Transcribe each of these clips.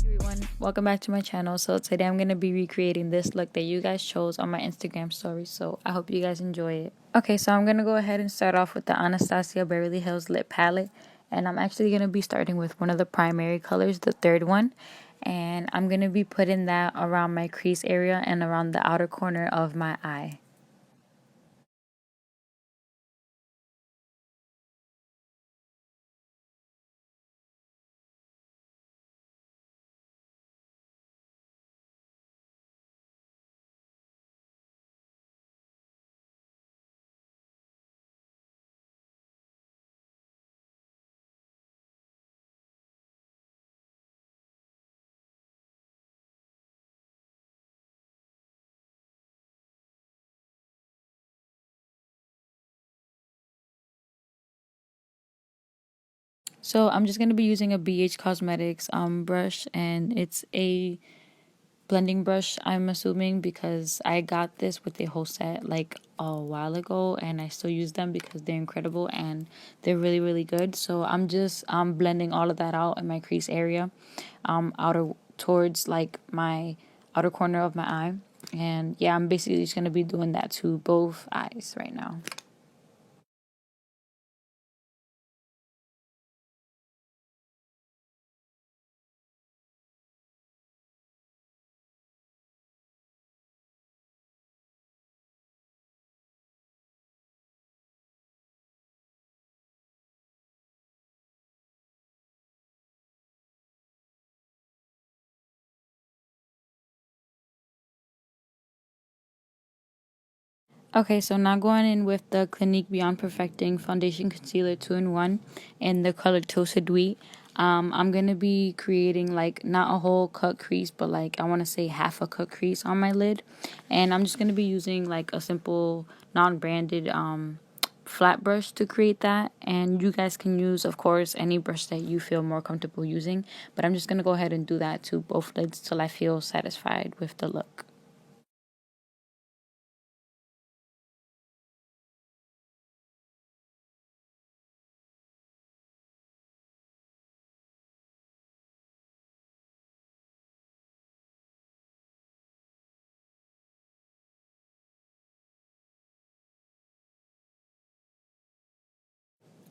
Everyone, welcome back to my channel. So today I'm going to be recreating this look that you guys chose on my Instagram story, so I hope you guys enjoy it. Okay, so I'm going to go ahead and start off with the Anastasia Beverly Hills lip palette, and I'm actually going to be starting with one of the primary colors, the third one, and I'm going to be putting that around my crease area and around the outer corner of my eye. So I'm just going to be using a Bhcosmetics brush, and it's a blending brush, I'm assuming, because I got this with the whole set like a while ago and I still use them because they're incredible and they're really good. So I'm just blending all of that out in my crease area, outer towards like my outer corner of my eye. And yeah, I'm basically just going to be doing that to both eyes right now. Okay, so now going in with the Clinique Beyond Perfecting Foundation Concealer 2-in-1 in the color Toasted Wheat. I'm going to be creating like not a whole cut crease, but like I want to say half a cut crease on my lid. And I'm just going to be using like a simple non-branded flat brush to create that. And you guys can use, of course, any brush that you feel more comfortable using. But I'm just going to go ahead and do that to both lids till I feel satisfied with the look.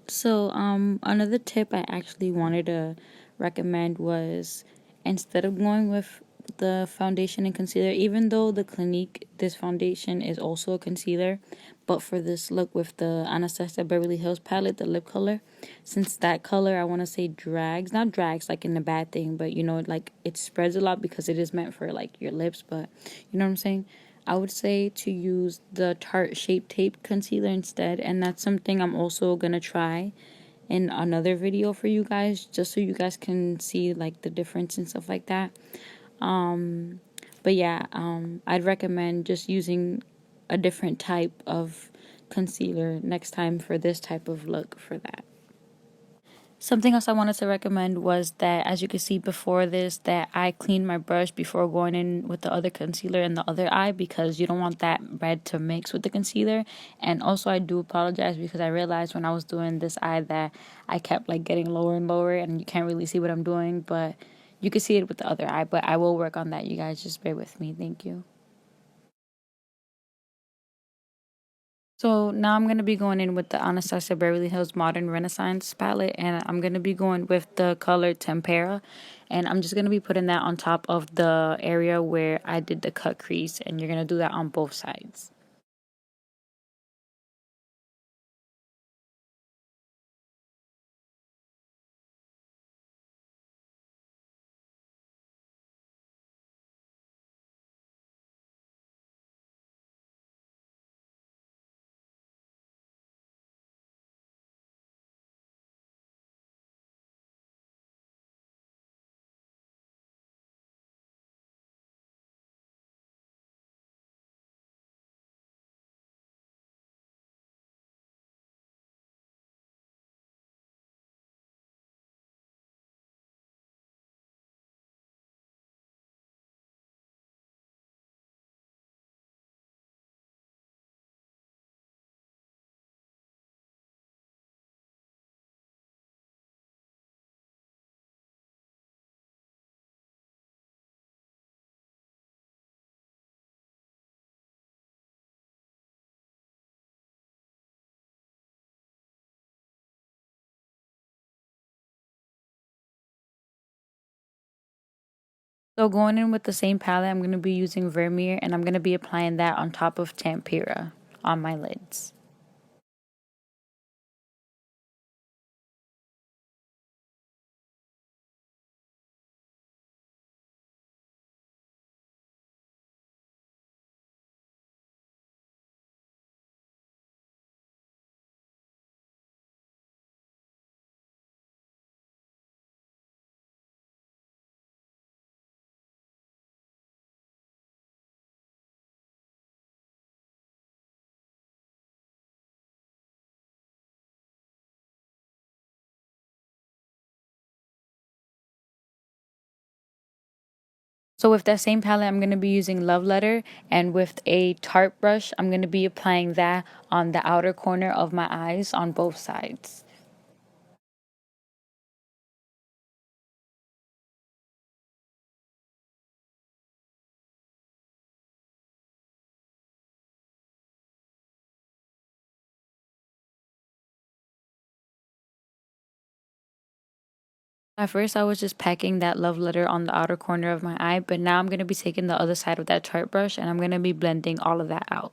So, another tip I actually wanted to recommend was, instead of going with the foundation and concealer, even though the Clinique, this foundation is also a concealer, but for this look with the Anastasia Beverly Hills palette, the lip color, since that color, I want to say drags, not drags like in a bad thing, but you know, like it spreads a lot because it is meant for like your lips, but you know what I'm saying? I would say to use the Tarte Shape Tape Concealer instead, and that's something I'm also gonna try in another video for you guys, just so you guys can see like the difference and stuff like that. But yeah, I'd recommend just using a different type of concealer next time for this type of look for that. Something else I wanted to recommend was that, as you can see before this, that I cleaned my brush before going in with the other concealer in the other eye, because you don't want that red to mix with the concealer. And also I do apologize because I realized when I was doing this eye that I kept like getting lower and lower and you can't really see what I'm doing, but you can see it with the other eye. But I will work on that, you guys. Just bear with me. Thank you. So now I'm going to be going in with the Anastasia Beverly Hills Modern Renaissance palette, and I'm going to be going with the color Tempera, and I'm just going to be putting that on top of the area where I did the cut crease, and you're going to do that on both sides. So going in with the same palette, I'm going to be using Vermeer, and I'm going to be applying that on top of Tempera on my lids. So with that same palette, I'm going to be using Love Letter, and with a Tarte brush, I'm going to be applying that on the outer corner of my eyes on both sides. At first, I was just packing that Love Letter on the outer corner of my eye, but now I'm going to be taking the other side of that Tarte brush, and I'm going to be blending all of that out.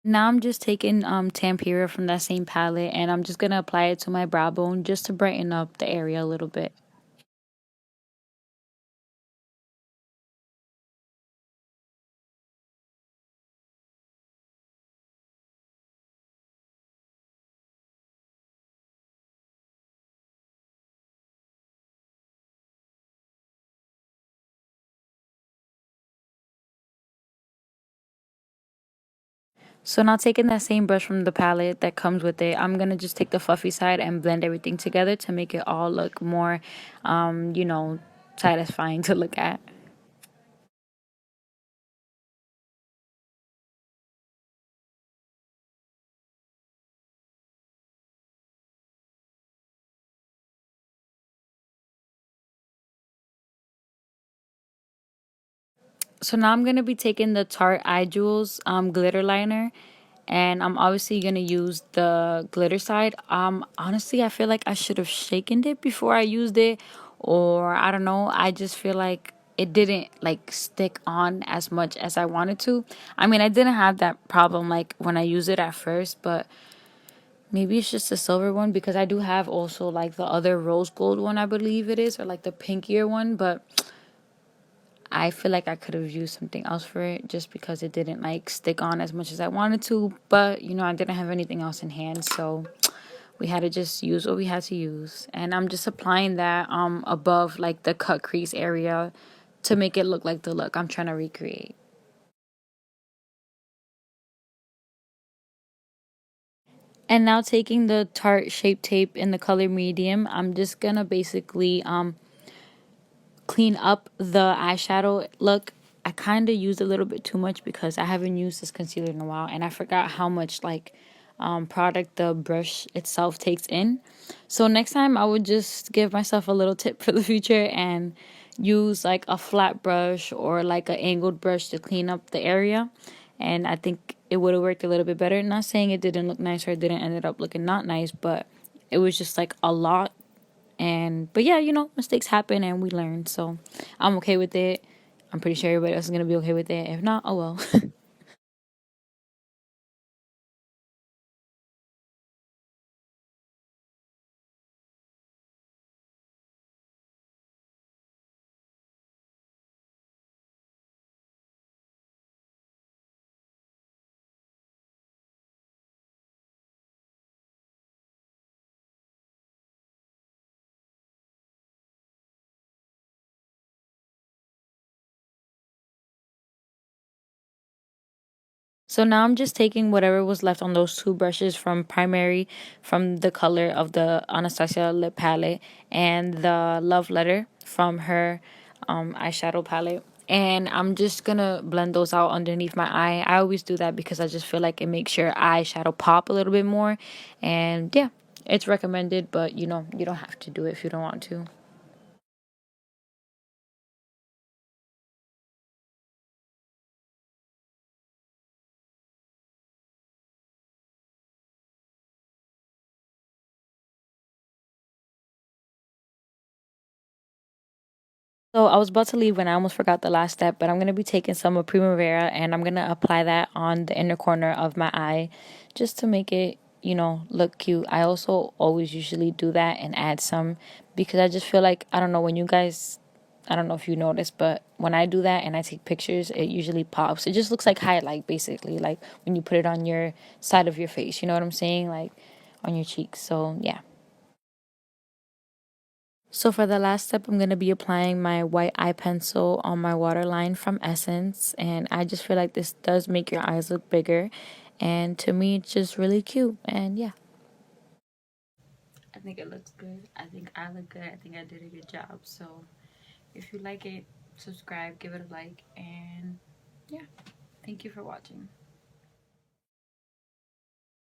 Now I'm just taking Tempera from that same palette, and I'm just going to apply it to my brow bone just to brighten up the area a little bit. So now taking that same brush from the palette that comes with it, I'm going to just take the fluffy side and blend everything together to make it all look more, you know, satisfying to look at. So now I'm going to be taking the Tarte Eye Jewels glitter liner, and I'm obviously going to use the glitter side. Honestly, I feel like I should have shaken it before I used it, or I don't know. I just feel like it didn't like stick on as much as I wanted to. I mean, I didn't have that problem like when I used it at first, but maybe it's just the silver one, because I do have also like the other rose gold one, I believe it is, or like the pinkier one, but I feel like I could have used something else for it just because it didn't like stick on as much as I wanted to. But you know, I didn't have anything else in hand, so we had to just use what we had to use. And I'm just applying that above like the cut crease area to make it look like the look I'm trying to recreate. And now taking the Tarte Shape Tape in the color medium, I'm just gonna basically clean up the eyeshadow look. I kind of used a little bit too much because I haven't used this concealer in a while, and I forgot how much like product the brush itself takes in. So next time I would just give myself a little tip for the future and use like a flat brush or like an angled brush to clean up the area. And I think it would have worked a little bit better. Not saying it didn't look nice or it didn't ended up looking not nice, but it was just like a lot. And but yeah, you know, mistakes happen and we learn. So I'm okay with it. I'm pretty sure everybody else is gonna be okay with it. If not, oh well. So now I'm just taking whatever was left on those two brushes from Primary, from the color of the Anastasia lip palette, and the Love Letter from her eyeshadow palette. And I'm just gonna blend those out underneath my eye. I always do that because I just feel like it makes your eyeshadow pop a little bit more. And yeah, it's recommended, but you know, you don't have to do it if you don't want to. So I was about to leave when I almost forgot the last step, but I'm going to be taking some of Primavera and I'm going to apply that on the inner corner of my eye just to make it, you know, look cute. I also always usually do that and add some because I just feel like, I don't know, when you guys, I don't know if you notice, but when I do that and I take pictures, it usually pops. It just looks like highlight basically, like when you put it on your side of your face. You know what I'm saying? Like on your cheeks. So yeah. So for the last step, I'm going to be applying my white eye pencil on my waterline from Essence. And I just feel like this does make your eyes look bigger. And to me, it's just really cute. And yeah. I think it looks good. I think I look good. I think I did a good job. So if you like it, subscribe, give it a like. And yeah, thank you for watching.